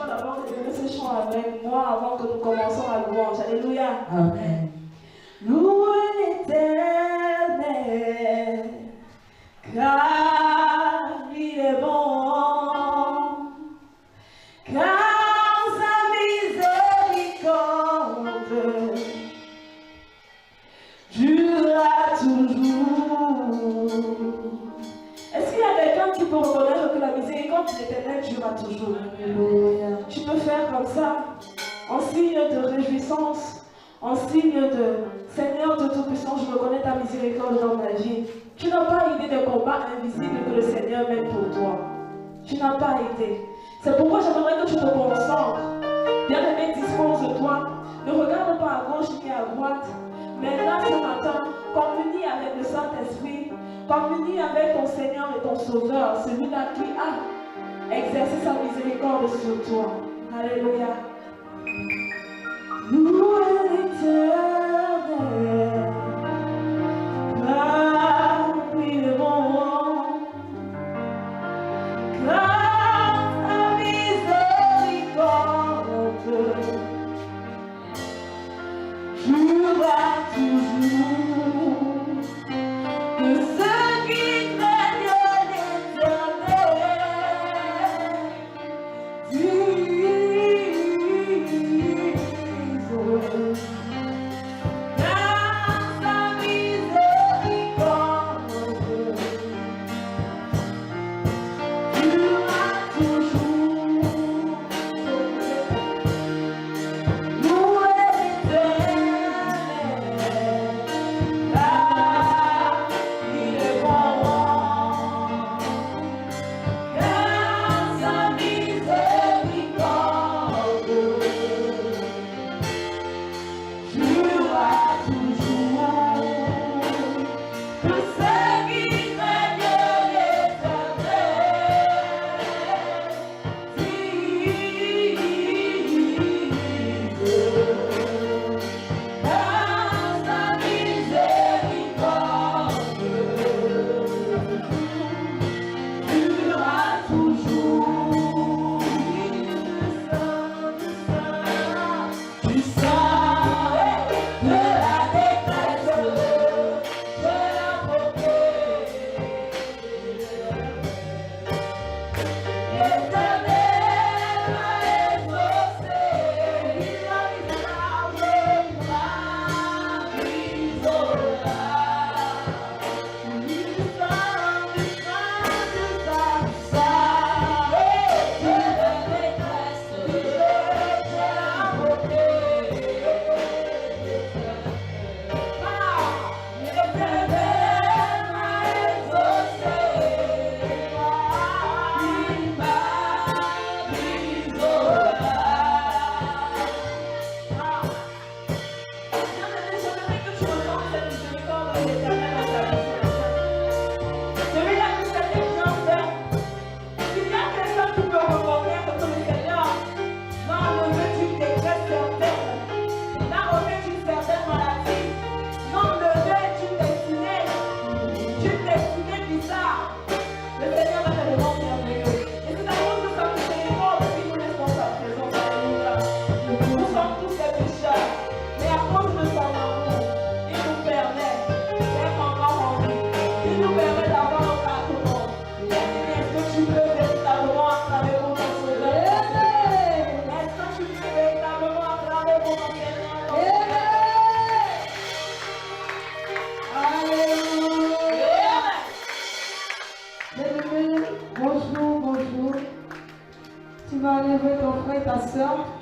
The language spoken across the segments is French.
vas d'abord élever ce chant avec moi avant que nous commençons la louange. Alléluia. Amen. Louez l'Éternel, car il est bon, car sa miséricorde durera toujours. Est-ce qu'il y a quelqu'un qui peut reconnaître que la miséricorde de l'Éternel durera toujours? Tu peux faire comme ça, en signe de réjouissance, en signe de Seigneur de Tout-Puissant, je reconnais ta miséricorde dans ma vie. Tu n'as pas idée des combats invisibles que le Seigneur mène pour toi. Tu n'as pas idée. C'est pourquoi j'aimerais que tu te concentres. Bien-aimé, dispose-toi. Ne regarde pas à gauche ni à droite. Mais là, ce matin, communie avec le Saint-Esprit, communie avec ton Seigneur et ton Sauveur, celui-là qui a exercé sa miséricorde sur toi. Alléluia. Louez l'Éternel, car il est bon, car sa miséricorde durera toujours. De ceux qui craignent l'Éternel,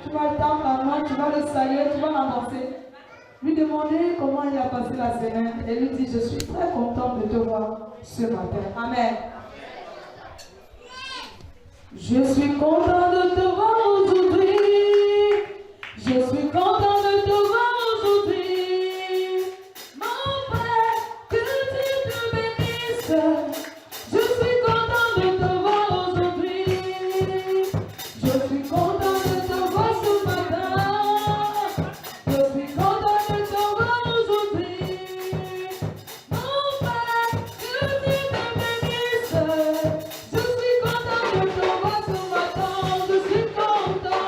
tu vas le tendre la main, tu vas le saluer, tu vas l'embrasser. Lui demander comment il a passé la semaine et lui dire je suis très content de te voir ce matin. Amen. Je suis content de te voir aujourd'hui. Je suis content de te voir aujourd'hui. Mon Père, que Dieu te bénisse. Je suis content de te voir aujourd'hui. Je suis content de te voir ce matin. Je suis content de te voir aujourd'hui. Mon Père, que Dieu te bénisse. Je suis content de te voir ce matin. Je suis content.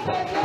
Yeah.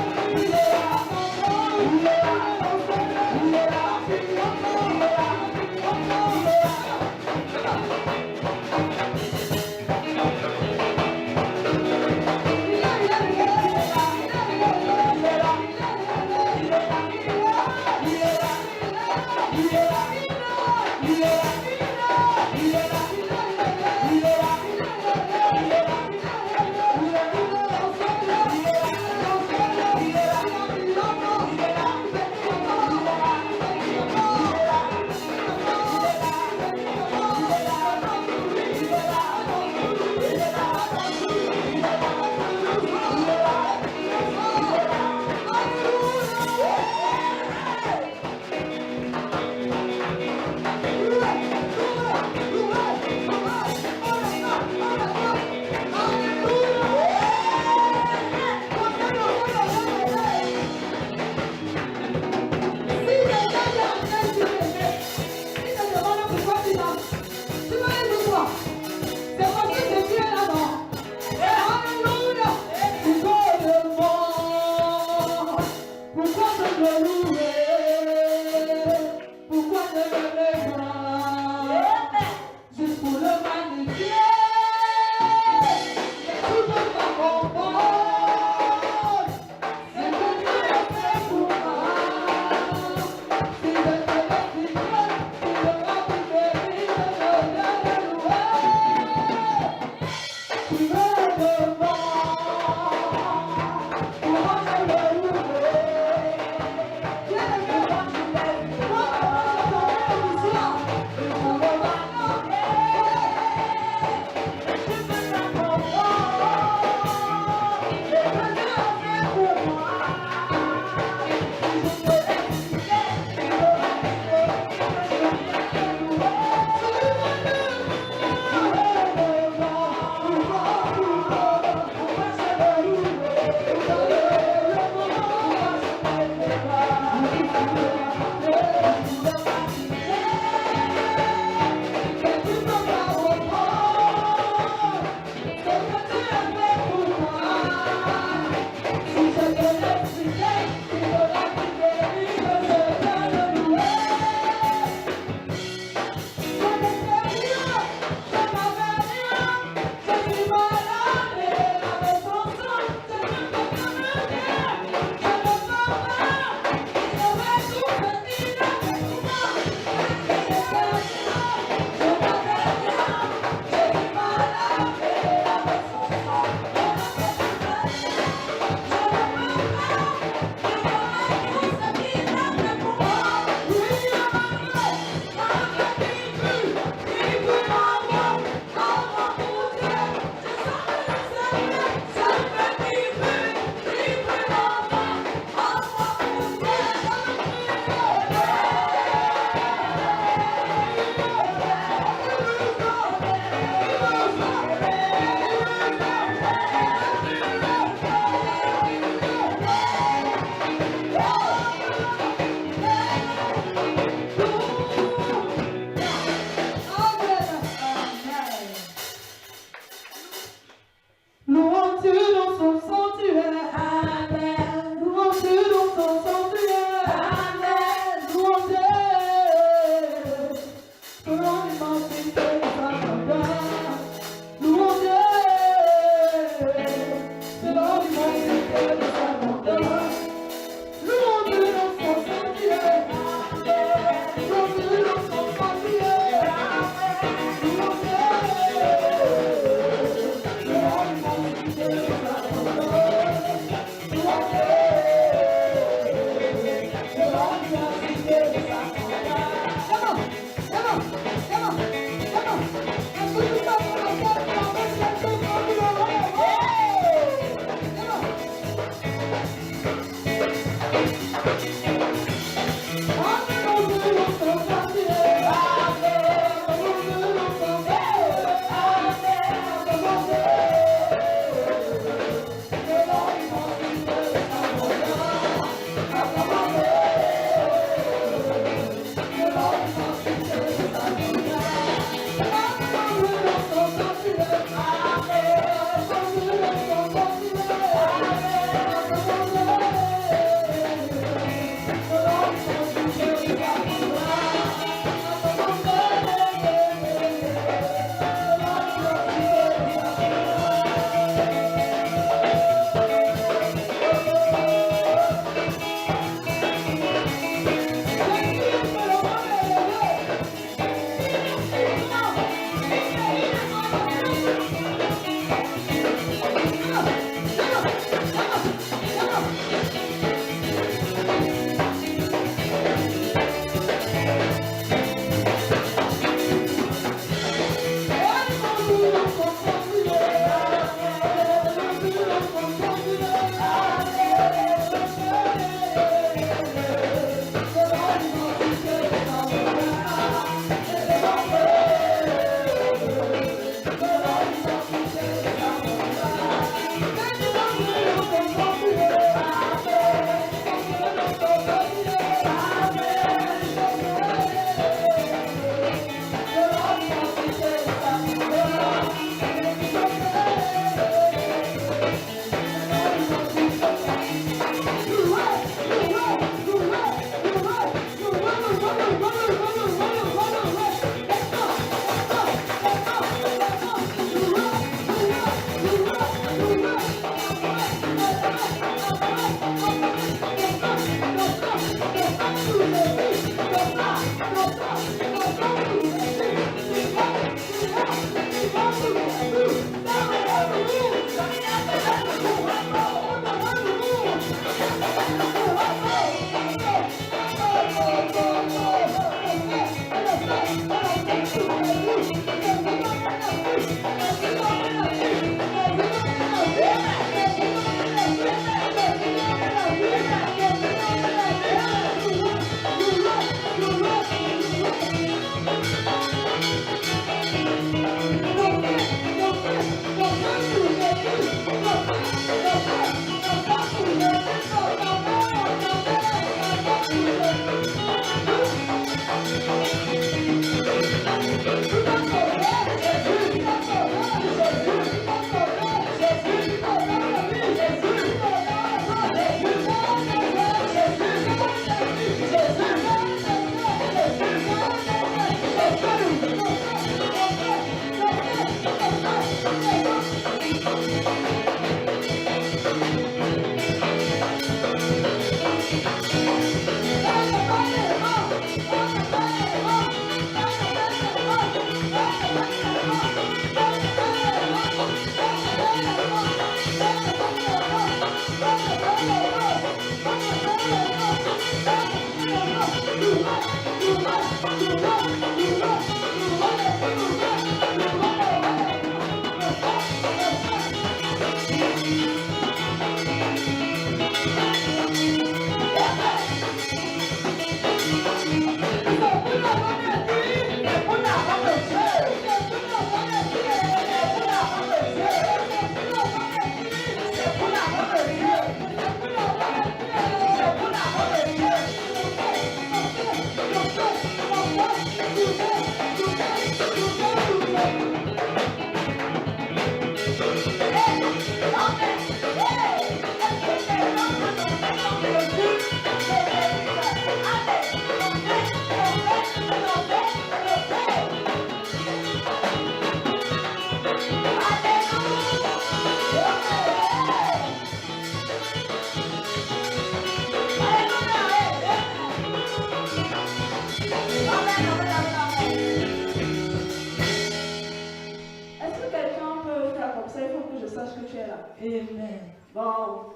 Amen. Bon,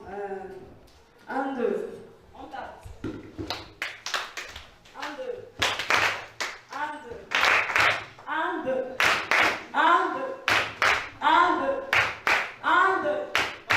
1, 2, on tape. 1, 2, 1, 2, 1, 2, 1, 2, 1, 2, 1, 2.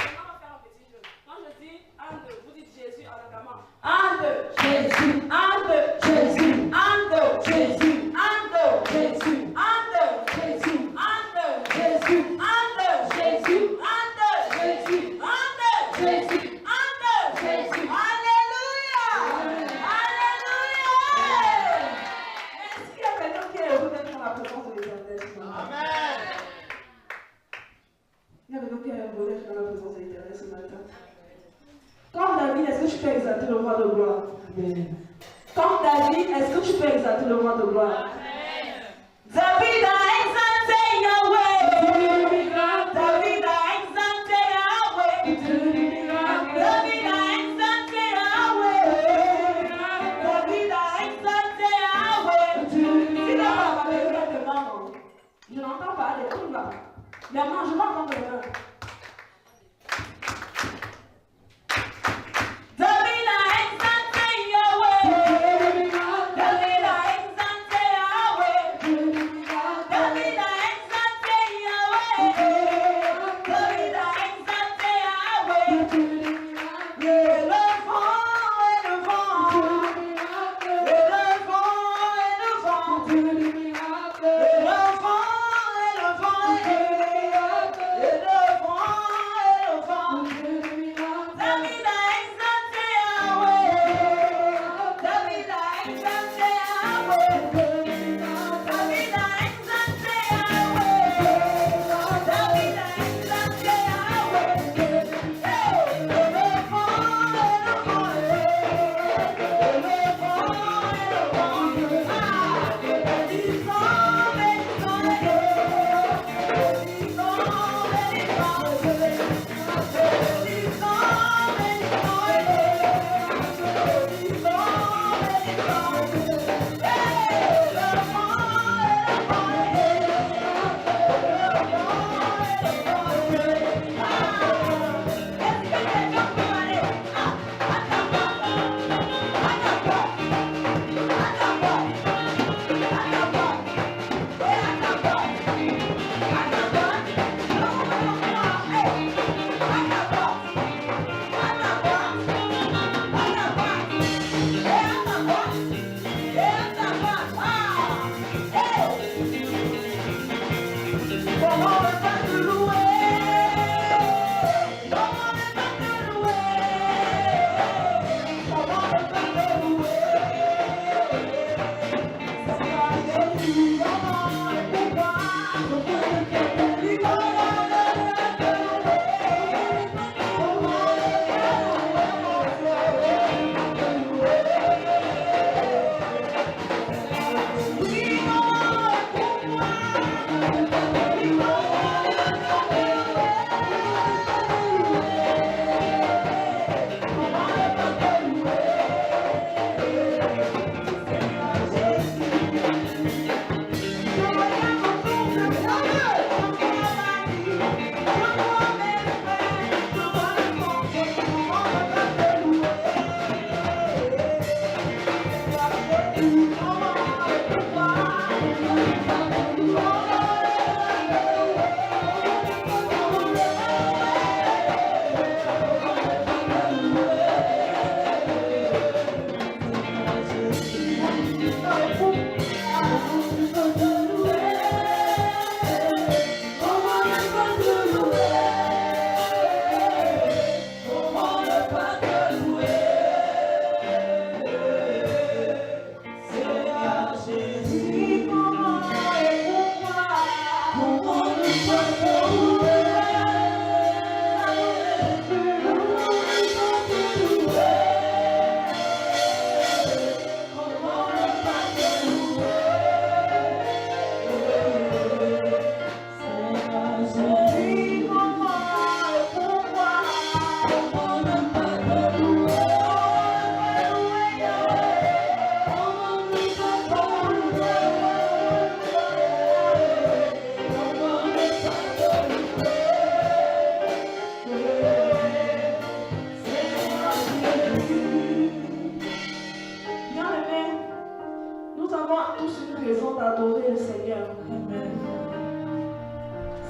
Maintenant, on va faire un petit jeu. Quand je dis 1, 2, vous dites Jésus en acclamant. 1, 2, Jésus. 1, 2, Jésus. 1, 2, Jésus. 1, 2, Jésus. 1, 2, Jésus. 1, 2, Jésus. 1, 2, Jésus. 1, 2, Jésus. 1, 2, Jésus. 1, 2, Jésus. Alléluia! Amen. Alléluia! Est-ce qu'il y a quelqu'un qui est heureux d'être dans la présence de l'Éternel ce matin? Amen. Il y a quelqu'un qui est heureux d'être dans la présence de l'Éternel ce matin. Comme David, est-ce que tu peux exalter le roi de gloire? Amen. Comme David, est-ce que tu peux exalter le roi de gloire? David a exalté Yahweh. David a exalté Yahweh. David a exalté Yahweh. David a exalté Yahweh. Si la maman avait fait de maman, je n'entends pas les trucs là. Les mains, je m'entends de main. David a exalté Yahweh. David a exalté Yahweh.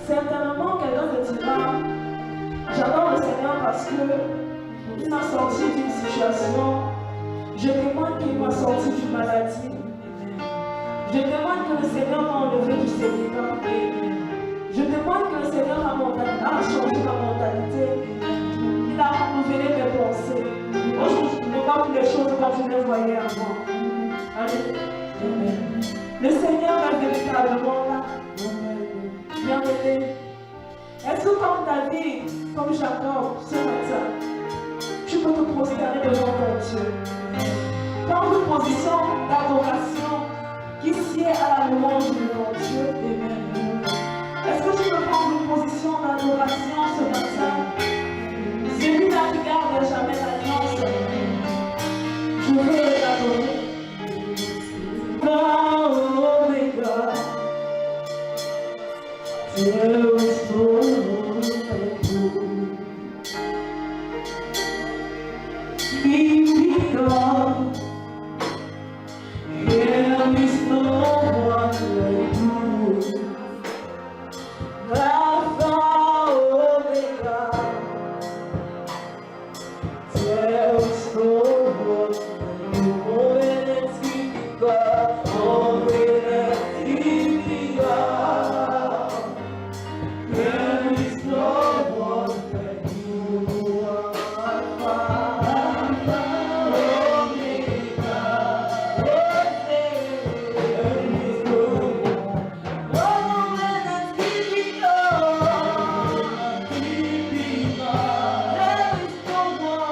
Certainement, quelqu'un te dira, j'adore le Seigneur parce qu'il m'a sorti d'une situation. Je témoigne qu'il m'a sorti d'une maladie. Je témoigne que le Seigneur m'a enlevé du célibat. Je témoigne que le Seigneur a changé ma mentalité. Il a renouvelé mes pensées. Aujourd'hui, je ne vois plus les choses comme je les voyais avant. Amen. Le Seigneur est véritablement là. Bien-aimé. Est-ce que comme David, comme Jacob, ce matin, tu peux te prosterner devant ton Dieu? Prends une position d'adoration qui sied à la louange de ton Dieu. Amen. Est-ce que tu peux prendre une position d'adoration ce matin? Celui-là qui garde jamais l'alliance, je veux l'adorer. Oh my God, there is no one like you. Be God, there is no one like you. Alpha, Omega, there is no one like you. Oh, and it's me, God. Oh, and it's me, God. There is no one like you. Alpha, Omega, there is no one. Oh, and it's me, God. Me, God. There is no one.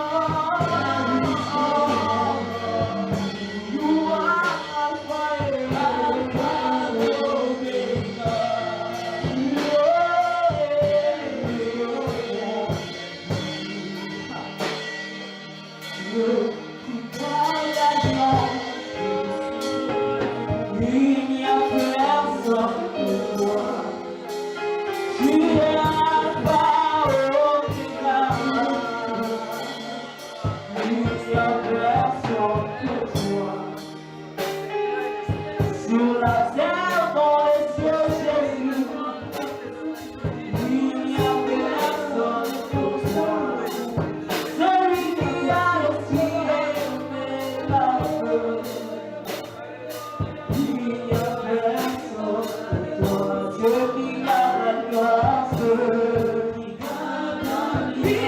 You are Alpha and Omega. Sur la terre, dans les cieux, Jésus, il n'y a personne pour toi. Celui qui a le ciel et la terre, il n'y a personne pour toi. Dieu qui garde la gloire, Dieu qui garde la gloire. Dieu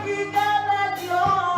qui garde la gloire.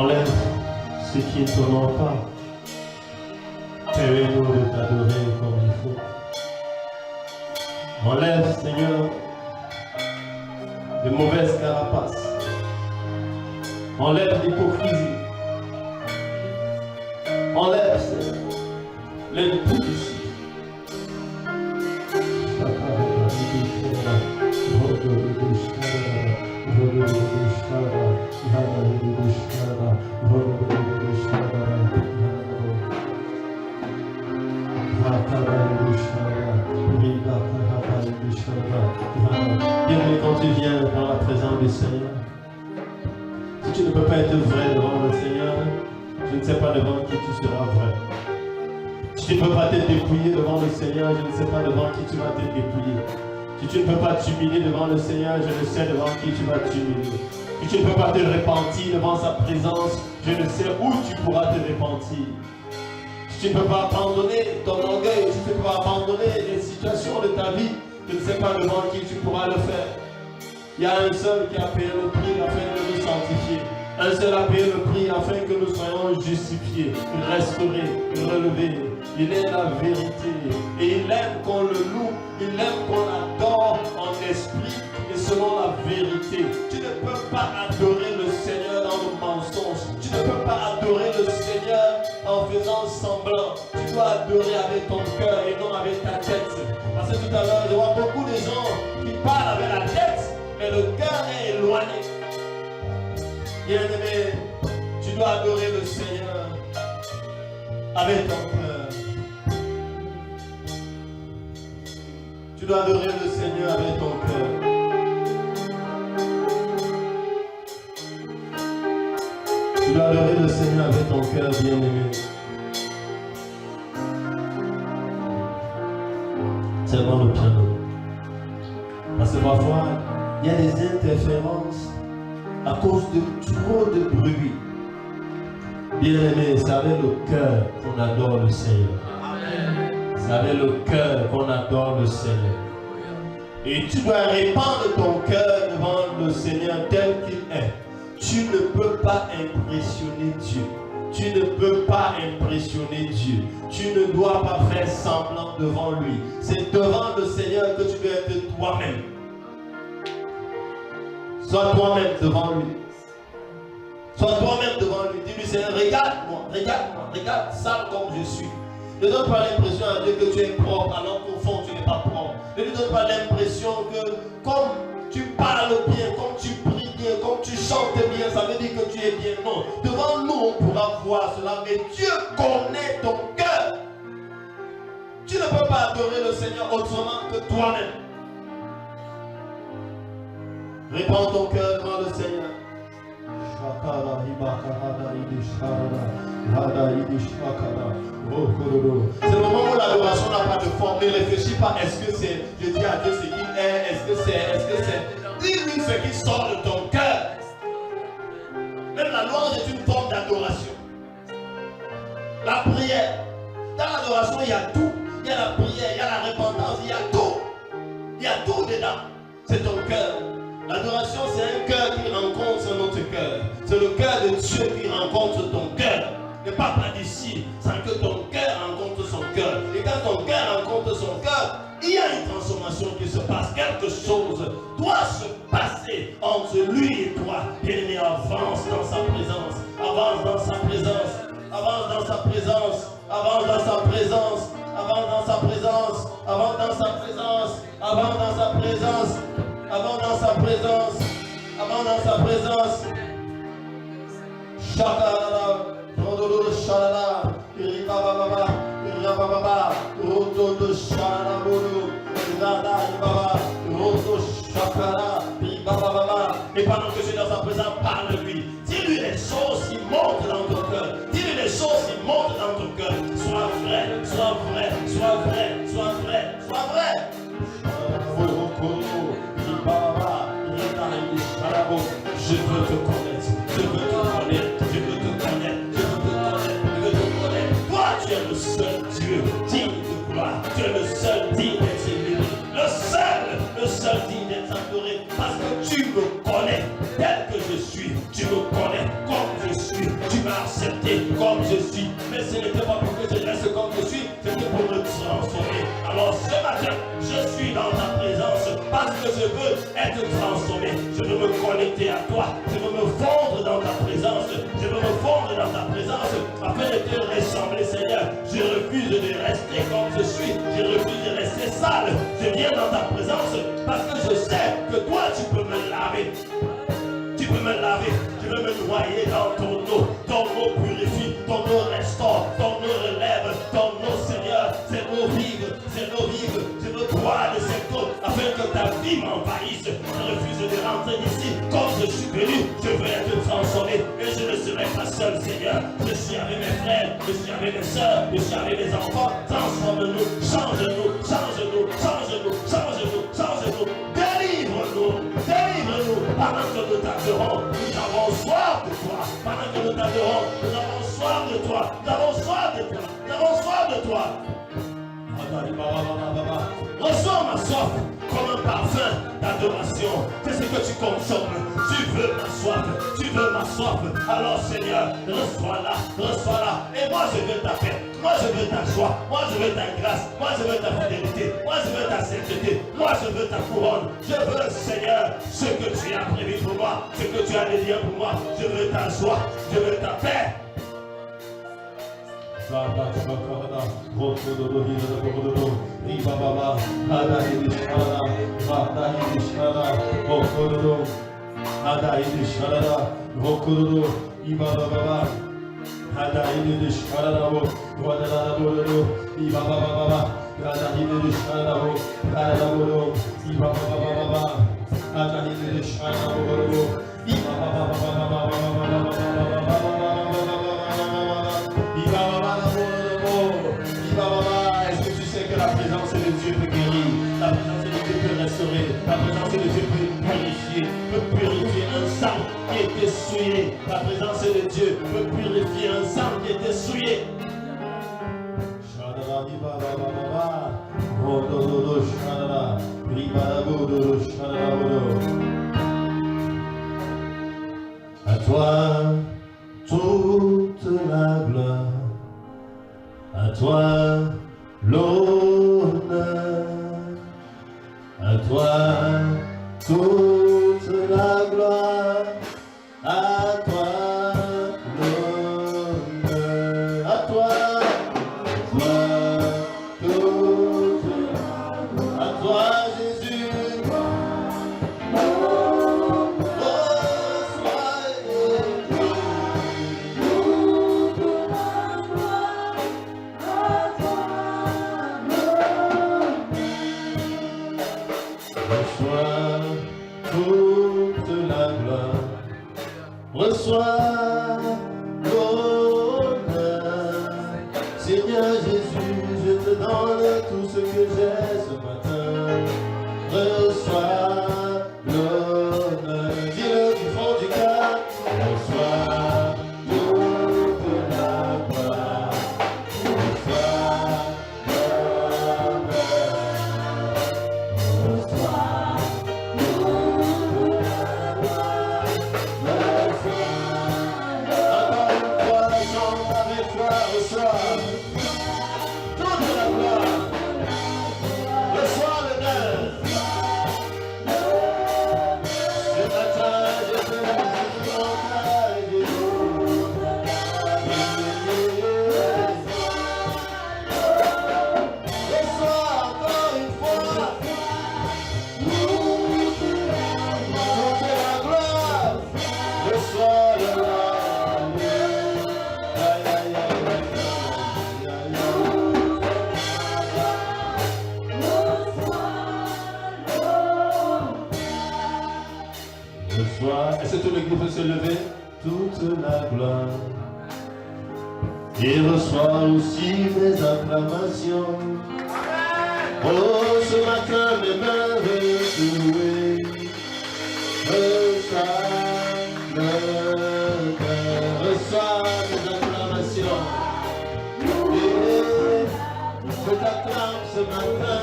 Enlève ce qui ne t'honore pas. Permets-nous de t'adorer comme il faut. Enlève, Seigneur, de mauvaises carapaces. Enlève l'hypocrisie. Enlève, Seigneur, l'impudicie. Bien-aimé, quand tu viens dans la présence du Seigneur, si tu ne peux pas être vrai devant le Seigneur, je ne sais pas devant qui tu seras vrai. Si tu ne peux pas te dépouiller devant le Seigneur, je ne sais pas devant qui tu vas te dépouiller. Si tu ne peux pas t'humilier devant le Seigneur, je ne sais devant qui tu vas t'humilier. Si tu ne peux pas te repentir devant sa présence, je ne sais où tu pourras te repentir. Si tu ne peux pas abandonner ton orgueil, si tu ne peux pas abandonner les situations de ta vie, je ne sais pas devant qui tu pourras le faire. Il y a un seul qui a payé le prix afin de nous sanctifier. Un seul a payé le prix afin que nous soyons justifiés, restaurés, relevés. Il est la vérité. Et il aime qu'on le loue, il aime qu'on adore en esprit et selon la vérité. Tu ne peux pas adorer le Seigneur dans le mensonge. Tu ne peux pas adorer le Seigneur en faisant semblant. Tu dois adorer avec ton cœur et non avec ta tête. Parce que tout à l'heure, je vois beaucoup de gens qui parlent avec la tête, mais le cœur est éloigné. Bien-aimé, tu dois adorer le Seigneur avec ton cœur. Tu dois adorer le Seigneur avec ton cœur. Tu dois adorer le Seigneur avec ton cœur, bien-aimé. Seulement le piano. Parce que parfois, il y a des interférences à cause de trop de bruit. Bien-aimé, c'est avec le cœur qu'on adore le Seigneur. C'est avec le cœur qu'on adore le Seigneur. Et tu dois répandre ton cœur devant le Seigneur tel qu'il est. Tu ne peux pas impressionner Dieu. Tu ne peux pas impressionner Dieu. Tu ne dois pas faire semblant devant lui. C'est devant le Seigneur que tu dois être toi-même. Sois toi-même devant lui. Sois toi-même devant lui. Dis-lui, Seigneur, regarde-moi, regarde-moi, regarde, sale comme je suis. Ne donne pas l'impression à Dieu que tu es propre alors qu'au fond tu n'es pas propre. Ne lui donne pas l'impression que comme tu parles bien, comme tu pries bien, comme tu chantes bien, ça veut dire que tu es bien. Non. Devant nous, on pourra voir cela, mais Dieu connaît ton cœur. Tu ne peux pas adorer le Seigneur autrement que toi-même. Répands ton cœur devant le Seigneur. C'est le moment où l'adoration n'a pas de forme. Ne réfléchis pas. Est-ce que c'est, je dis à Dieu ce qu'il est, est-ce que c'est. Dis-lui ce qui sort de ton cœur. Même la louange est une forme d'adoration. La prière. Dans l'adoration, il y a tout. Il y a la prière, il y a la repentance, il y a tout. Il y a tout dedans. C'est ton cœur. L'adoration, c'est un cœur qui rencontre notre cœur. C'est le cœur de Dieu qui rencontre ton cœur. Ne pars pas d'ici sans que ton cœur rencontre son cœur. Et quand ton cœur rencontre son cœur, il y a une transformation qui se passe. Quelque chose doit se passer entre lui et toi. Bien-aimé, avance dans sa présence. Avance dans sa présence. Avance dans sa présence. Avance dans sa présence. Avance dans sa présence. Avance dans sa présence. Avance dans sa présence. Avant dans sa présence, avant dans sa présence. Shakara, Rododo Shalala, Iribaba, Irababa, Rododo Shalala, Rada Ibaba, Rodo Shakara, Iribaba. Et pendant que je suis dans sa présence, parle-lui. Dis-lui les choses qui montent dans ton cœur. Dis-lui les choses qui montent dans ton cœur. Sois vrai, sois vrai, sois vrai, sois vrai, sois vrai. Je veux te connaître, je veux te connaître, je veux te connaître, je veux te connaître, je veux te connaître. Toi, tu es le seul Dieu digne de gloire, tu es le seul digne d'être élevé, le seul digne d'être adoré, parce que tu me connais tel que je suis, tu me connais comme je suis, accepté comme je suis. Mais ce n'était pas pour que je reste comme je suis, c'était pour me transformer. Alors ce matin, je suis dans ta présence parce que je veux être transformé. Je veux me connecter à toi. Je veux me fondre dans ta présence. Je veux me fondre dans ta présence afin de te ressembler, Seigneur. Je refuse de rester comme je suis. Je refuse de rester sale. Je viens dans ta présence parce que je sais que toi, tu peux me laver. Tu peux me laver. Je veux me noyer dans ton eau. Ton eau purifie. Ton eau restaure. Ton eau relève. Ton eau, Seigneur, c'est l'eau vive. C'est l'eau vive. Je veux boire de cette eau afin que ta vie m'envahisse. Je refuse de rentrer ici comme je suis venu. Je veux être transformé et je ne serai pas seul, Seigneur. Je suis avec mes frères, je suis avec mes soeurs, je suis avec mes enfants. Transforme-nous, change-nous, change-nous, change-nous, change-nous, change-nous. Délivre-nous, délivre-nous. Pendant que nous t'adorons, nous avons soif de toi. Pendant que nous t'adorons, nous avons soif de toi. Nous avons soif de toi. Nous avons soif de toi. Reçois ma soif comme un parfum d'adoration. C'est ce que tu consommes. Tu veux ma soif. Tu veux ma soif. Alors Seigneur, reçois-la. Reçois-la. Et moi je veux ta paix. Moi je veux ta joie. Moi je veux ta grâce. Moi je veux ta fidélité. Moi je veux ta sainteté. Moi je veux ta couronne. Je veux, Seigneur, ce que tu as prévu pour moi. Ce que tu as dédié pour moi. Je veux ta joie. Je veux ta paix. Est-ce que tu sais que la présence de Dieu peut guérir, la présence de Dieu peut restaurer, la présence de Dieu peut purifier un sang qui était souillé. La présence de Dieu peut purifier un sang qui était souillé. À toi toute la gloire, à toi l'honneur, à toi toute la gloire, à toi l'honneur, à toi toute la, à toi Jésus. Reçois l'honneur. Seigneur Jésus, je te donne tout ce que j'ai ce matin. Reçois l'honneur. Dis-le du fond du cœur. Reçois toute la gloire. Reçois l'honneur. Reçois Est-ce que tout le groupe peut se lever? Toute la gloire. Et reçois aussi mes acclamations. Oh, ce matin, mes mains retrouées. Reçois le cœur. Reçois mes acclamations. Et je t'acclame ce matin.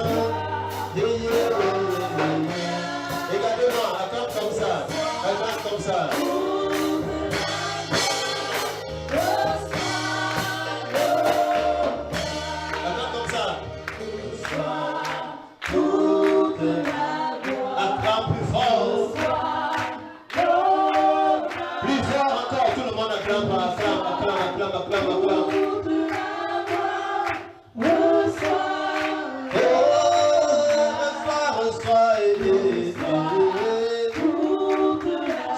Regarde-moi, acclame comme ça. Acclame comme ça. acclame, acclame, acclame. Reçois,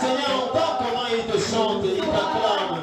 Seigneur, entends comment il te chante, il t'acclame.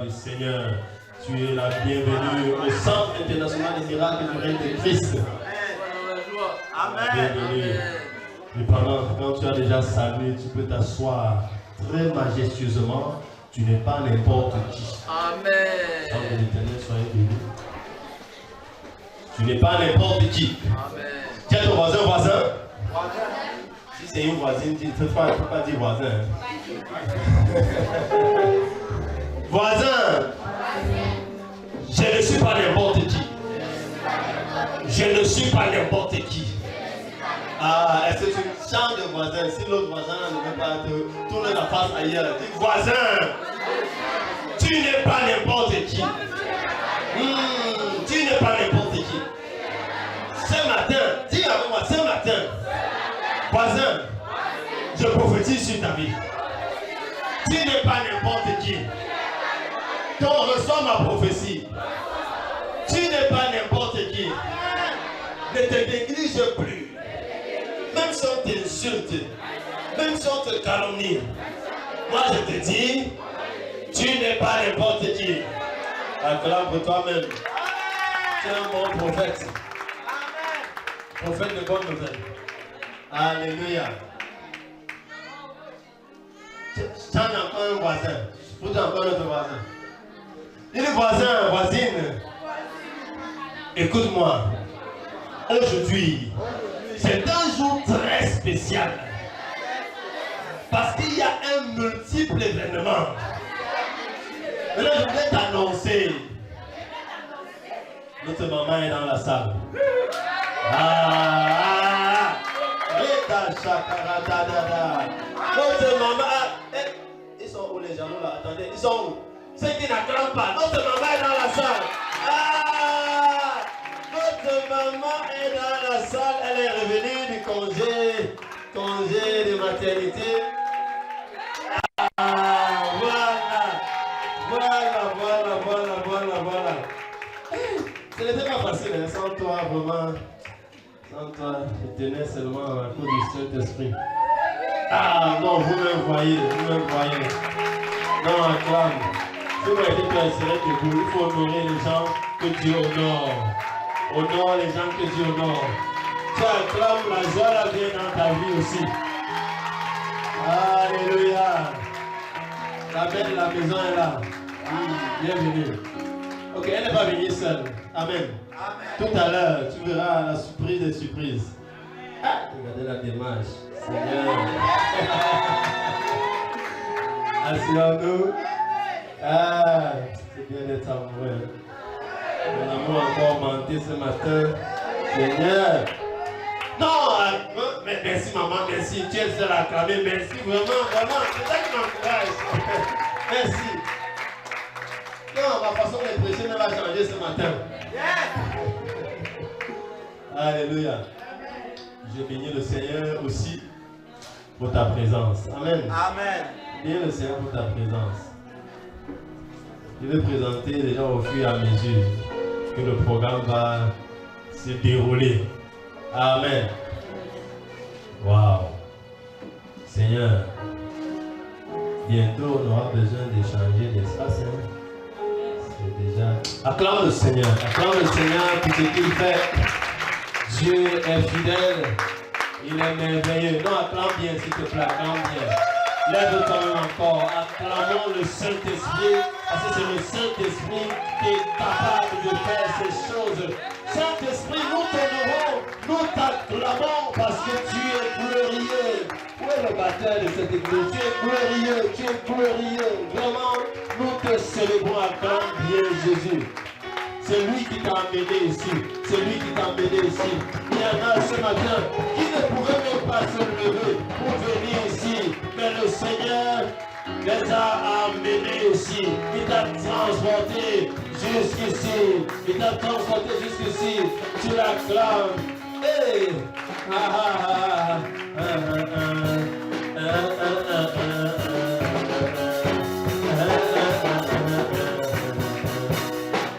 Seigneur, tu es la bienvenue au Centre international des miracles du règne de Christ. Amen. Bienvenue. Et pendant, quand tu as déjà salué, tu peux t'asseoir très majestueusement. Tu n'es pas n'importe qui. Amen. Quand l'Éternel soit béni. Tu n'es pas n'importe qui. Amen. Tiens ton voisin. Si c'est une voisine, tu ne peux pas dire voisin. Voisin, je ne suis pas n'importe qui. Je ne suis pas n'importe qui. Ah, est-ce que tu chantes de voisin? Si l'autre voisin ne veut pas te tourner la face ailleurs, dis voisin, tu n'es pas n'importe qui. Tu n'es pas n'importe qui. Ce matin, dis avec moi, ce matin, voisin, je prophétise sur ta vie. Tu n'es pas n'importe qui. Quand on reçoit ma prophétie, tu n'es pas n'importe qui. Ne te néglige plus. Même si on t'insulte, même si on te calomnie, moi je te dis, tu n'es pas n'importe qui. Acclame pour toi-même. Tu es un bon prophète. Prophète de bonne nouvelle. Alléluia. Tu as encore un voisin. Vous avez encore notre voisin. Dis le voisin, voisine. Écoute-moi. Aujourd'hui, c'est un jour très spécial. Parce qu'il y a un multiple événement. Maintenant, je voulais t'annoncer. Notre maman est dans la salle. Notre maman. Ils sont où les gens là? Attendez, ils sont où? Ceux qui n'acclament pas. Notre maman est dans la salle. Notre maman est dans la salle. Elle est revenue du congé de maternité. Voilà. Ce n'était pas facile, hein, sans toi, vraiment. Sans toi, je tenais seulement à cause du Saint-Esprit. Non, vous-même voyez. Non, acclame. Si vous avez été serait debout, il faut honorer les gens que Dieu honore. Honore les gens que Dieu honore. Tu acclames, la joie la vient dans ta vie aussi. Alléluia. La maison est là. Bienvenue. Ok, elle n'est pas venue seule. Amen. Tout à l'heure, tu verras la surprise des surprises. Regardez la démarche. Seigneur. Asseyons-nous. C'est bien d'être amoureux. Mon amour a encore augmenté ce matin. Seigneur. Non, mais merci maman, merci. Tu es seule à acclamer. Merci vraiment. C'est ça qui m'encourage. Merci. Non, ma façon de prêcher ne va changer ce matin. Alléluia. Je bénis le Seigneur aussi pour ta présence. Amen. Bénis le Seigneur pour ta présence. Je vais présenter les gens au fur et à mesure que le programme va se dérouler. Amen. Waouh. Seigneur, bientôt on aura besoin d'échanger d'espace. Acclame le Seigneur pour ce qu'il fait. Dieu est fidèle, il est merveilleux. Non, acclame bien s'il te plaît, acclame bien. Lève-toi même encore, acclamons le Saint-Esprit, parce que c'est le Saint-Esprit qui est capable de faire ces choses. Saint-Esprit, nous t'honorons, nous t'acclamons parce que tu es glorieux. Où est le batteur de cette église? Tu es glorieux. Vraiment, nous te célébrons, acclame bien Jésus. C'est lui qui t'a amené ici. Il y en a ce matin qui ne pouvaient même pas se lever pour venir ici. Mais le Seigneur les a amenés ici. Il t'a transporté jusqu'ici. Tu l'acclames. Hey!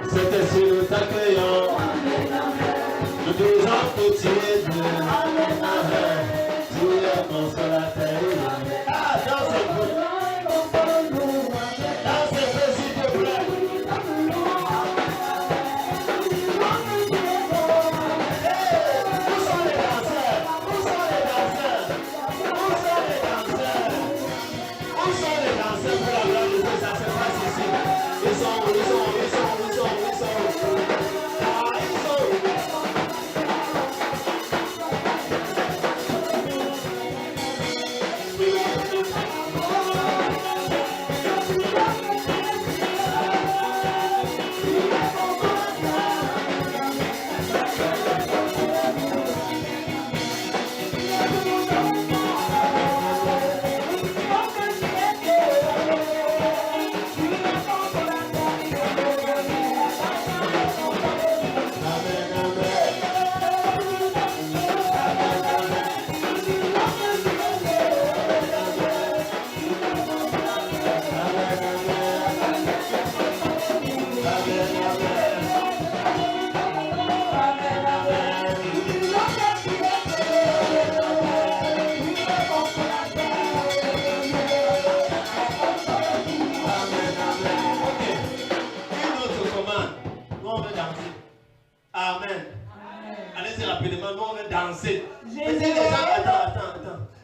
C'était si nous t'accueillons. Nous disons que tu es Dieu. Tu es consolateur. Dansez-vous. Dansez-vous s'il te plaît. Où sont les danseurs? Où sont les danseurs pour la gloire de Dieu? Ça se passe ici. Ils sont. Danser.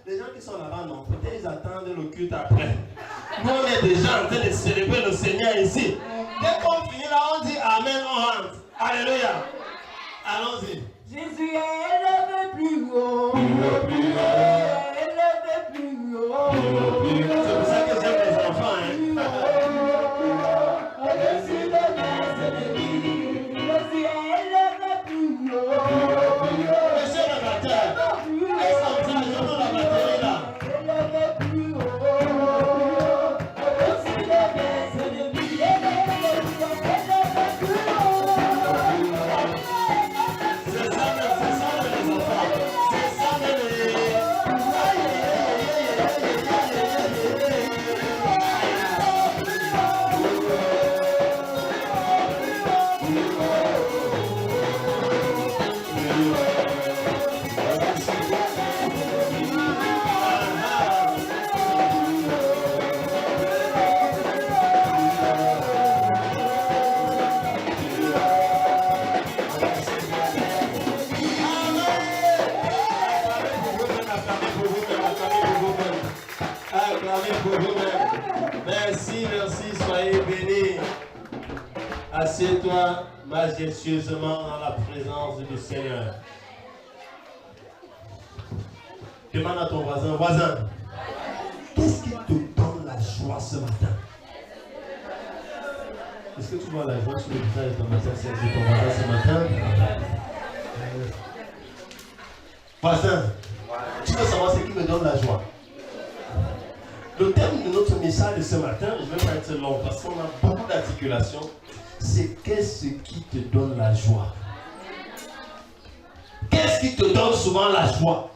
Les gens qui sont là-bas, non, peut-être ils attendent le culte après. Nous, on est déjà en train de célébrer le Seigneur ici. Dès qu'on finit là, on dit Amen, on rentre. Alléluia. Allons-y. Jésus est élevé plus haut. Élevé plus haut. C'est pour ça que j'aime les enfants. Au-dessus de mes ennemis. Jésus est élevé plus haut. Monsieur le batteur, est-ce qu'on dit le nom de la batterie là? Élevé plus haut. Au-dessus de mes ennemis. Élevé plus haut. C'est ça les enfants. C'est ça les... Merci, soyez bénis. Assieds-toi majestueusement dans la présence du Seigneur. Demande à ton voisin, qu'est-ce qui te donne la joie ce matin? Est-ce que tu vois la joie sur le visage de ton voisin ce matin? Voisin, tu veux savoir ce qui me donne la joie? Le thème de notre message de ce matin, je ne vais pas être long parce qu'on a beaucoup d'articulations, c'est qu'est-ce qui te donne la joie? Qu'est-ce qui te donne souvent la joie?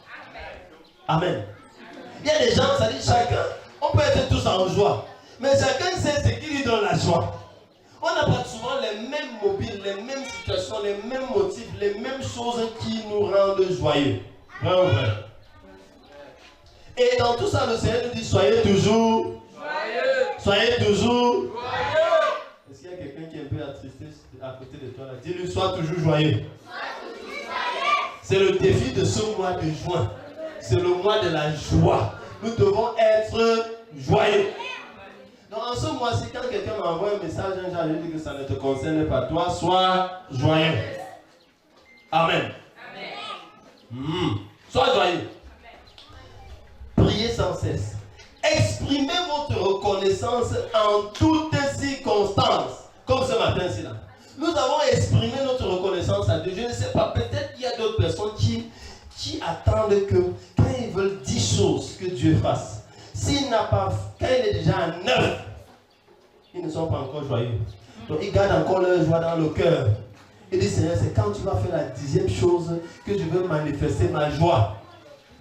Amen. Il y a des gens, ça dit chacun, on peut être tous en joie, mais chacun sait ce qui lui donne la joie. On n'a pas souvent les mêmes mobiles, les mêmes situations, les mêmes motifs, les mêmes choses qui nous rendent joyeux. Vrai ou vrai? Et dans tout ça, le Seigneur nous dit, soyez toujours joyeux. Soyez toujours joyeux. Est-ce qu'il y a quelqu'un qui est un peu resté à côté de toi, là, dis-lui, sois toujours joyeux. C'est le défi de ce mois de juin. C'est le mois de la joie. Nous devons être joyeux. Donc en ce mois-ci, quand quelqu'un m'envoie un message, je dis que ça ne te concerne pas. Toi, sois joyeux. Amen. Sois joyeux. Priez sans cesse. Exprimez votre reconnaissance en toutes circonstances. Comme ce matin, c'est là. Nous avons exprimé notre reconnaissance à Dieu. Je ne sais pas, peut-être qu'il y a d'autres personnes qui attendent que quand ils veulent 10 choses que Dieu fasse, s'il n'a pas, quand il est déjà à 9, ils ne sont pas encore joyeux. Donc ils gardent encore leur joie dans le cœur. Il dit, Seigneur, c'est quand tu vas faire la 10e chose que je veux manifester ma joie.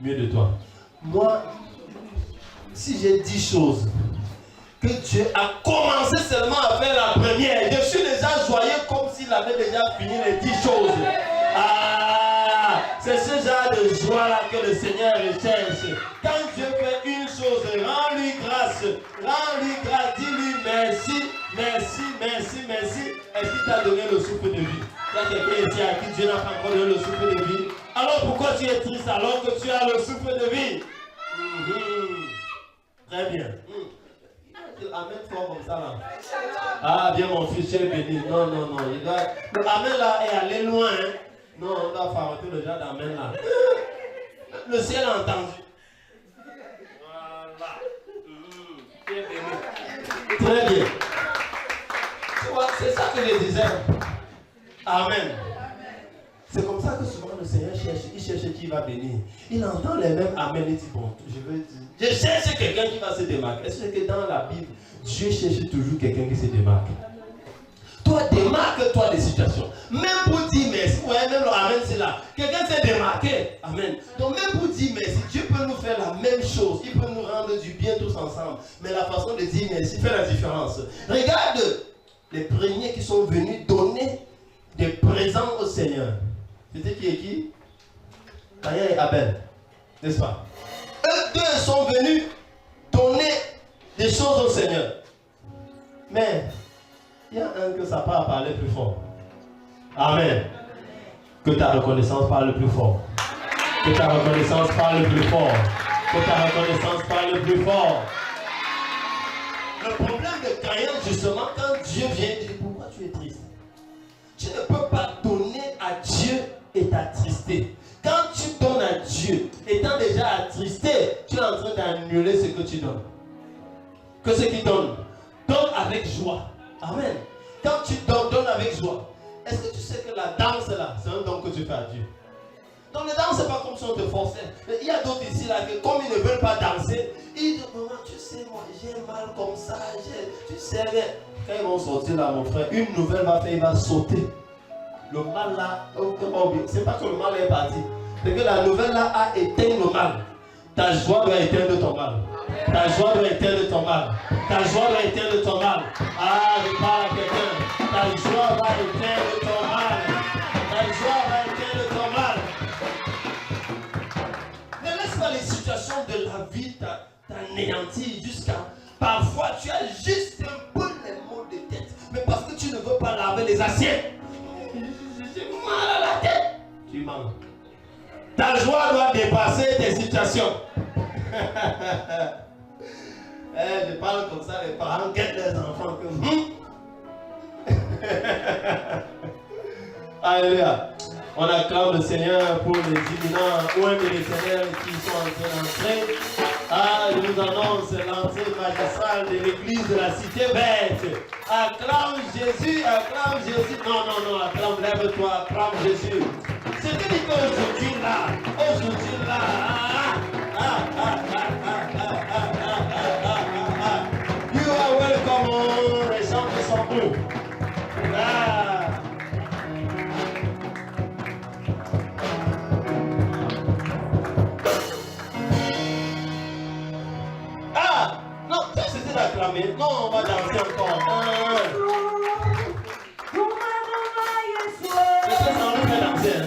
Mieux de toi. Moi, si j'ai 10 choses que Dieu a commencé seulement à faire la première, je suis déjà joyeux comme s'il avait déjà fini les 10 choses. Ah, c'est ce genre de joie-là que le Seigneur recherche. Quand Dieu fait une chose, rends-lui grâce. Rends-lui grâce. Dis-lui merci, merci, merci, merci. Est-ce qu'il t'a donné le souffle de vie? Il y a quelqu'un ici à qui Dieu n'a pas encore donné le souffle de vie. Alors pourquoi tu es triste alors que tu as le souffle de vie? Très bien. Amen fort comme ça là. Ah bien mon fils, tu es béni. Non, non, non. Il doit... Le amen là est allé loin. Hein? Non, on doit faire tout le genre d'amen là. Le ciel a entendu. Voilà. Tu es béni. Très bien. Tu vois, c'est ça que je disais. Amen. C'est comme ça que souvent le Seigneur cherche, il cherche qui va bénir. Il entend les mêmes amen, il dit bon, je cherche quelqu'un qui va se démarquer. Est-ce que dans la Bible, Dieu cherche toujours quelqu'un qui se démarque? Toi, démarque-toi des situations. Même pour dire merci, ouais, même le amen c'est là. Quelqu'un s'est démarqué. Amen. Donc même pour dire merci, Dieu peut nous faire la même chose. Il peut nous rendre du bien tous ensemble. Mais la façon de dire merci fait la différence. Regarde les premiers qui sont venus donner des présents au Seigneur. C'était qui et qui? Caïn et Abel, n'est-ce pas? Eux deux sont venus donner des choses au Seigneur. Mais il y a un que ça part parler plus fort. Amen. Que ta reconnaissance parle plus fort. Que ta reconnaissance parle plus fort. Que ta reconnaissance parle plus fort. Le problème de Caïn, justement, quand Dieu vient, il dit pourquoi tu es triste? Tu ne peux pas donner à Dieu et t'attrister. Quand tu donnes à Dieu, étant déjà attristé, tu es en train d'annuler ce que tu donnes. Que ce qui donne, donne avec joie. Amen. Quand tu donnes, donne avec joie. Est-ce que tu sais que la danse là, c'est un don que tu fais à Dieu? Donc les danses, c'est pas comme si on te forçait. Il y a d'autres ici là, que comme ils ne veulent pas danser, ils disent, maman, tu sais, moi j'ai mal comme ça, tu sais, quand ils vont sortir là, mon frère, une nouvelle va faire, il va sauter. Le mal là, c'est pas que le mal est parti. C'est que la nouvelle là a éteint le mal. Ta joie doit éteindre ton mal. Ta joie doit éteindre ton mal. Ta joie doit éteindre ton mal. Ah, je parle à quelqu'un. Ta joie va éteindre ton mal. Ta joie va éteindre ton mal. Ne laisse pas les situations de la vie t'anéantir jusqu'à... Parfois, tu as juste un peu les maux de tête. Mais parce que tu ne veux pas laver les assiettes. J'ai mal à la tête. Tu manques. Ta joie doit dépasser tes situations. Je parle comme ça, les parents guettent les enfants comme... Alléluia. On acclame le Seigneur pour les imminents oins de l'Éternel qui sont en train d'entrer. Ah, je vous annonce l'entrée magistrale de l'église de la cité verte. Acclame Jésus, acclame Jésus. Non, non, non, acclame, lève-toi, acclame Jésus. C'est que dit qu'aujourd'hui là, you are welcome, oh, les gens qui sont beaux. Non, c'était d'acclamer. Non, on va danser encore. C'est ça, on va danser.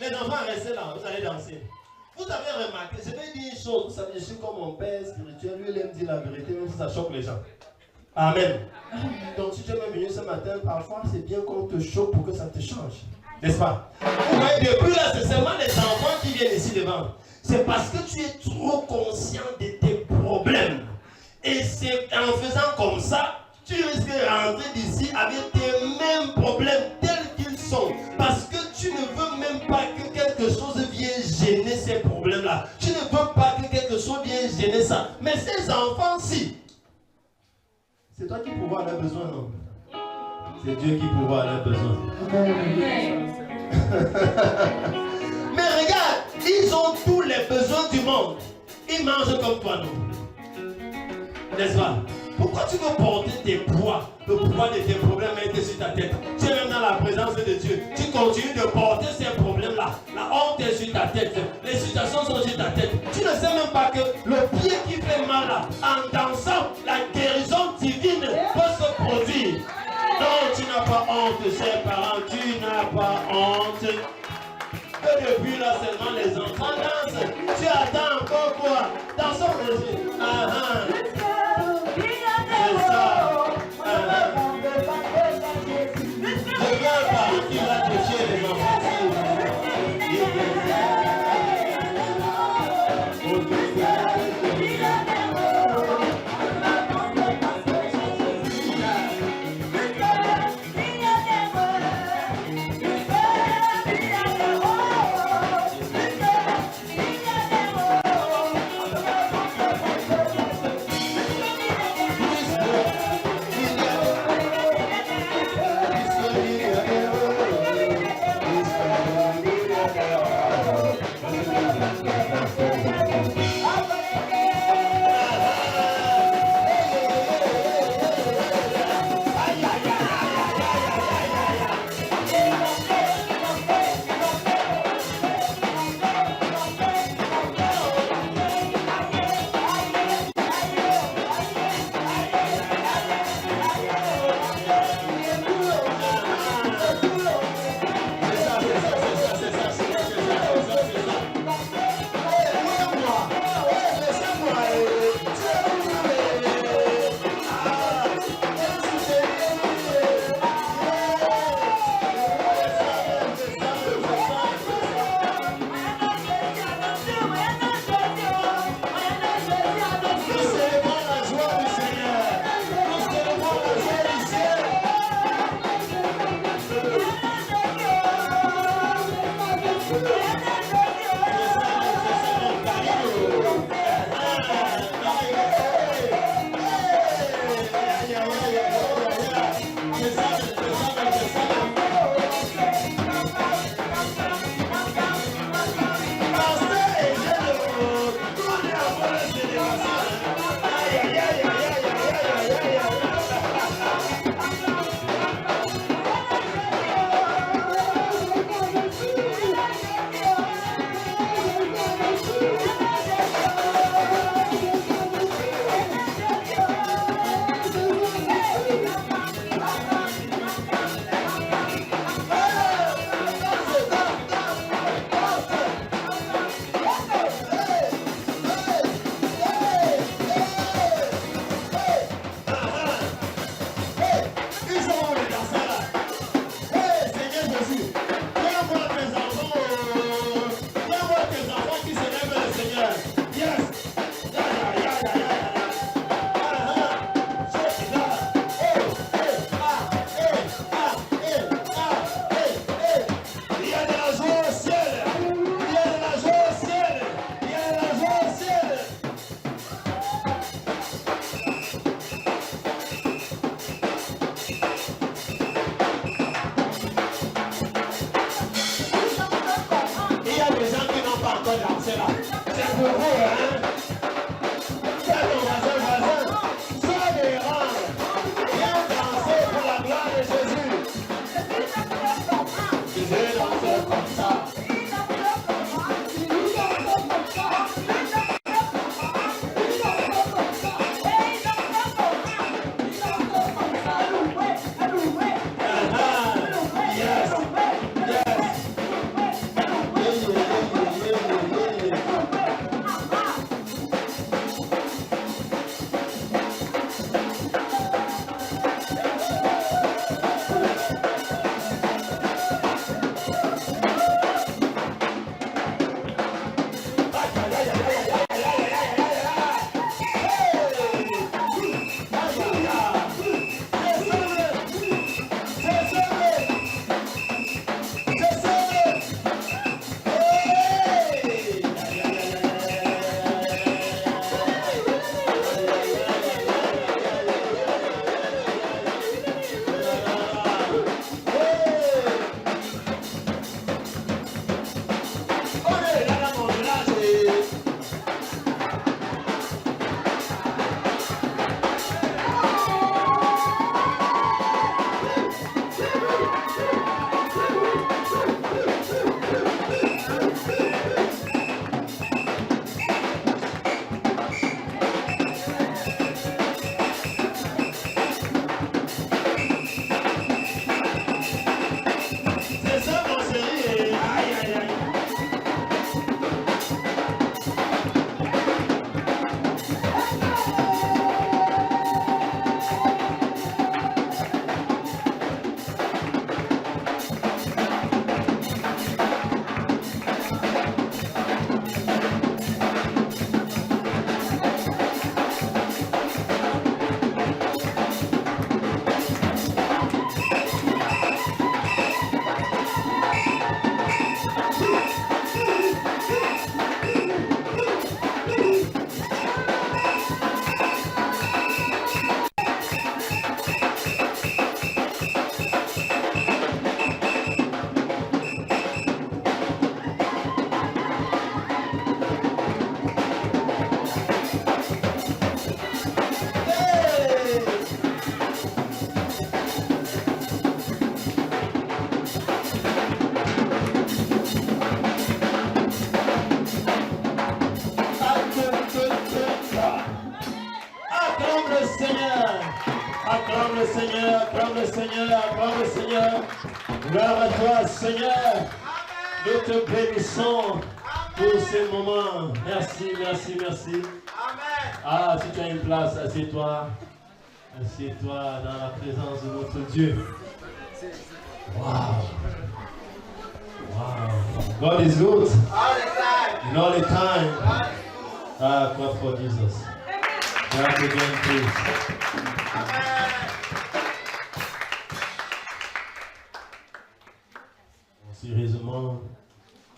Les enfants, restez là, vous allez danser. Vous avez remarqué, je vais dire une chose, vous savez, je suis comme mon père spirituel, lui il aime dire la vérité, même si ça choque les gens. Amen. Donc si tu es même venu ce matin, parfois c'est bien qu'on te choque pour que ça te change. N'est-ce pas? Vous voyez, depuis là, c'est seulement les enfants qui viennent ici devant. C'est parce que tu es trop conscient de tes problèmes. Et c'est en faisant comme ça, tu risques de rentrer d'ici avec tes mêmes problèmes tels qu'ils sont. Parce que tu ne veux même pas que quelque chose vienne gêner ces problèmes-là. Tu ne veux pas que quelque chose vienne gêner ça. Mais ces enfants-ci, c'est toi qui pourvois à leurs besoins, non? C'est Dieu qui pourvoit à leurs besoins. Mais regarde, ils ont tous les besoins du monde. Ils mangent comme toi, non? N'est-ce pas? Pourquoi tu veux porter tes poids, le poids de tes problèmes était sur ta tête? Tu es même dans la présence de Dieu. Tu continues de porter ces problèmes-là. La honte est sur ta tête. Les situations sont sur ta tête. Tu ne sais même pas que le pied qui fait mal là, en dansant, la guérison divine peut se produire. Non, tu n'as pas honte, chers parents. Tu n'as pas honte. Que depuis là seulement les enfants dansent. Tu attends encore quoi? Dansons les yeux. C'est ça. Je veux pas qui va toucher les enfants. Seigneur, acclame le Seigneur. Gloire à toi, Seigneur. Nous te bénissons pour ces moments. Merci, merci, merci. Amen. Ah, si tu as une place, assieds-toi. Assieds-toi dans la présence de notre Dieu. Wow. Wow. God is good. All the time. In all the time. God is good. Ah, clap for Jesus. Clap again, please. Amen. Sérieusement,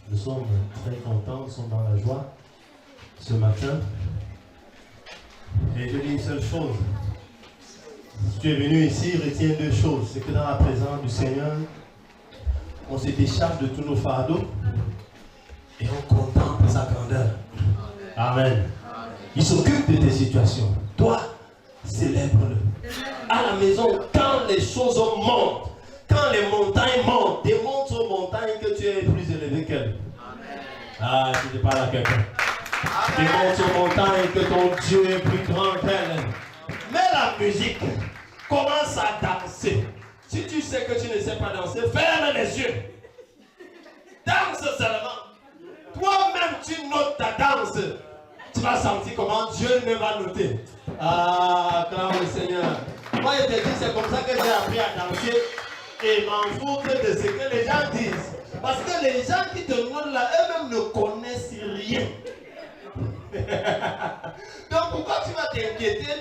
nous sommes très contents, nous sommes dans la joie ce matin. Et je dis une seule chose. Si tu es venu ici, retiens deux choses. C'est que dans la présence du Seigneur, on se décharge de tous nos fardeaux et on contemple sa grandeur. Amen. Il s'occupe de tes situations. Toi, célèbre-le. À la maison, quand les choses montent, quand les montagnes montent, démontre aux montagnes que tu es plus élevé qu'elles. Ah, tu ne parles à quelqu'un. Démontre aux montagnes que ton Dieu est plus grand qu'elles. Mets la musique. Commence à danser. Si tu sais que tu ne sais pas danser, ferme les yeux. Danse seulement. Toi-même, tu notes ta danse. Tu vas sentir comment Dieu me va noter. Ah, acclame le Seigneur. Moi, je te dis, c'est comme ça que j'ai appris à danser. Et m'en fous de ce que les gens disent. Parce que les gens qui te notent là, eux-mêmes ne connaissent rien. Donc pourquoi tu vas t'inquiéter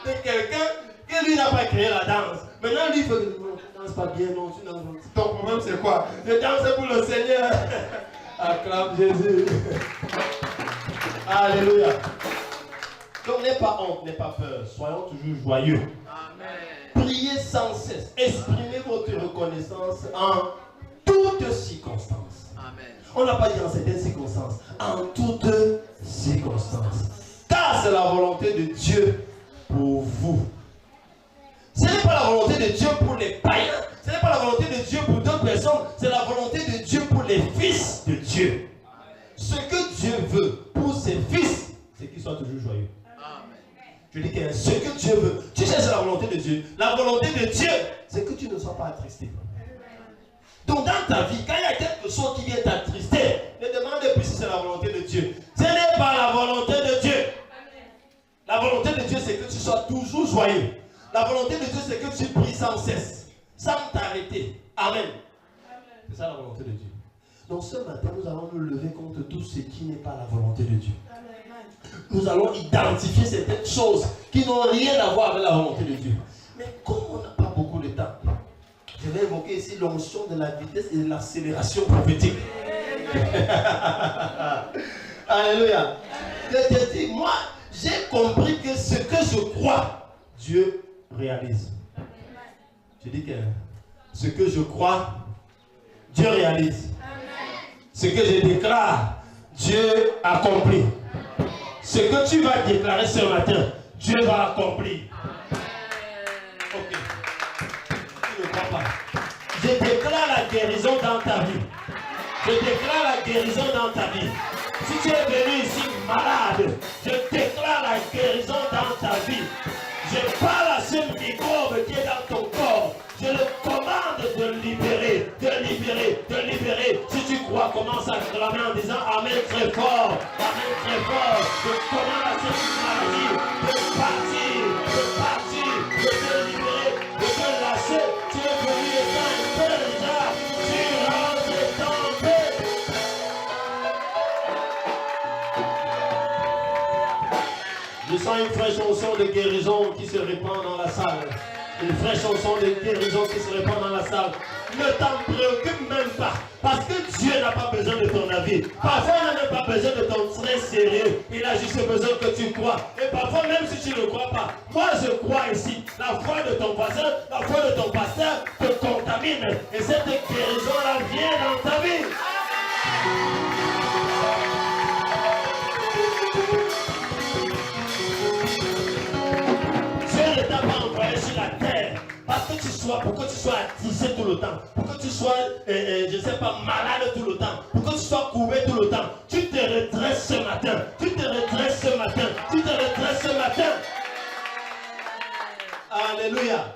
de quelqu'un qui lui n'a pas créé la danse? Maintenant lui il fait que non, tu ne danses pas bien, non, tu danses pas. Ton problème c'est quoi? Je danse pour le Seigneur. Acclame Jésus. Alléluia. Donc n'aie pas honte, n'aie pas peur. Soyons toujours joyeux. Amen. Priez sans cesse. Exprimez votre reconnaissance en toutes circonstances. Amen. On n'a pas dit en certaines circonstances. En toutes circonstances. Car c'est la volonté de Dieu pour vous. Ce n'est pas la volonté de Dieu pour les païens. Ce n'est pas la volonté de Dieu pour d'autres personnes. C'est la volonté de Dieu pour les fils de Dieu. Ce que Dieu veut pour ses fils, c'est qu'ils soient toujours joyeux. Je dis que ce que Dieu veut, tu cherches la volonté de Dieu. La volonté de Dieu, c'est que tu ne sois pas attristé. Donc dans ta vie, quand il y a quelque chose qui vient t'attrister, ne demande plus si c'est la volonté de Dieu. Ce n'est pas la volonté de Dieu. La volonté de Dieu, c'est que tu sois toujours joyeux. La volonté de Dieu, c'est que tu pries sans cesse, sans t'arrêter. Amen. C'est ça la volonté de Dieu. Donc ce matin, nous allons nous lever contre tout ce qui n'est pas la volonté de Dieu. Nous allons identifier certaines choses qui n'ont rien à voir avec la volonté de Dieu. Mais comme on n'a pas beaucoup de temps, je vais évoquer ici l'onction de la vitesse et de l'accélération prophétique. Alléluia. Je te dis, moi, j'ai compris que ce que je crois, Dieu réalise. Je dis que ce que je crois, Dieu réalise. Ce que je déclare, Dieu accomplit. Ce que tu vas déclarer ce matin, Dieu va accomplir. Ok. Tu ne crois pas. Je déclare la guérison dans ta vie. Je déclare la guérison dans ta vie. Si tu es venu ici malade, je déclare la guérison dans ta vie. Je parle à ce microbe qui est dans ton corps. Je le commande de libérer, de libérer, de libérer. Si tu crois, commence à clamer en disant Amen très fort. Amen très fort. Je commande à cette maladie de partir, de te libérer, de te lâcher. Tu es venu étant un peu déjà. Tu rentres dans paix. Je sens une fraîche chanson de guérison qui se répand dans la salle. Une fraîche chanson de guérison qui se répand dans la salle. Ne t'en préoccupe même pas. Parce que Dieu n'a pas besoin de ton avis. Parfois, il n'a même pas besoin de ton très sérieux. Il a juste besoin que tu crois. Et parfois, même si tu ne crois pas, moi je crois ici. La foi de ton voisin, la foi de ton pasteur te contamine. Et cette guérison-là vient dans ta vie. Dieu ne t'a pas envoyé sur la terre pour que tu sois attisé tout le temps, pour que tu sois, je ne sais pas, malade tout le temps, pour que tu sois courbé tout le temps. Tu te redresses ce matin, tu te redresses ce matin, tu te redresses ce matin. Alléluia.